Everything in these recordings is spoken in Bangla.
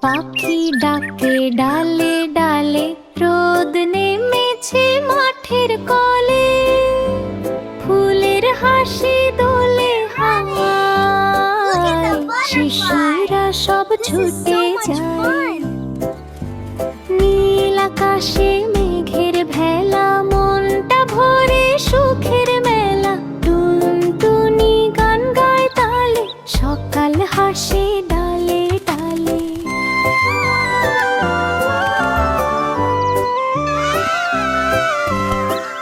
পাখি ডাকে ডালে ডালে, রোদ নেমেছে মাঠের কলে। ফুলের হাসি দোলে হাওয়ায়, শিশুরা সব ছুটে যায়। নীল আকাশে মেঘের ভেলা, মনটা ভরে সুখের মেলা। টুনটুনি গান গায় তালে, সকাল হাসে ডালে ডালে।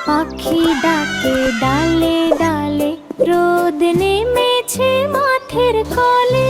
পাখি ডাকে ডালে ডালে, রোদ নেমেছে মাঠের কলে।